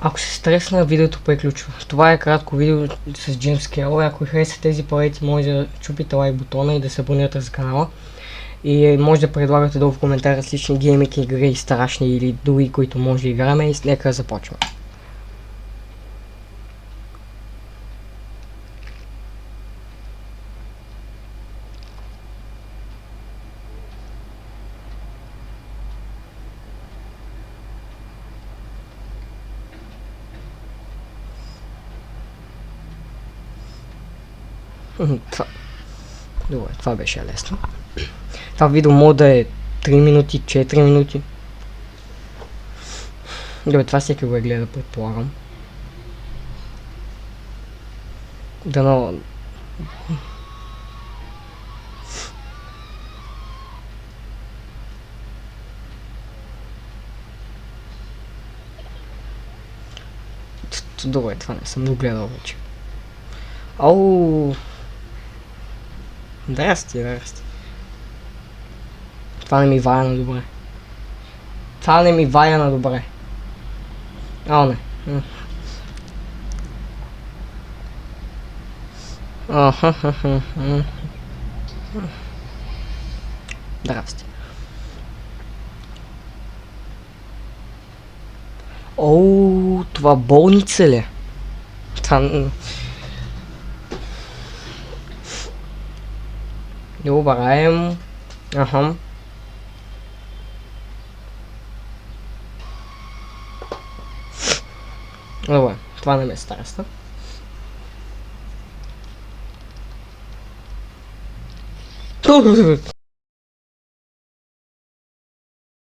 Ако се стресна, видеото приключва. Това е кратко видео с Джеймс Керол. Ако ви харесат тези палети, може да чупите лайк бутона и да се абонирате за канала. И може да предлагате долу в коментар различни гейминг игри, страшни или други, които може да играме, и нека да започваме. Добре, това беше лесно. Това видео може да е 3 минути, 4 минути. Добре, това всеки го е гледа, предполагам. Дано... Добре, това не съм го гледал вече. Ау! Здрасти. Това не ми вая на добре. Това не ми вая на добре. Ао, не. Здрасти. Оу, това болница ли? Това... Добре. Аха. Добре, това не ме страста.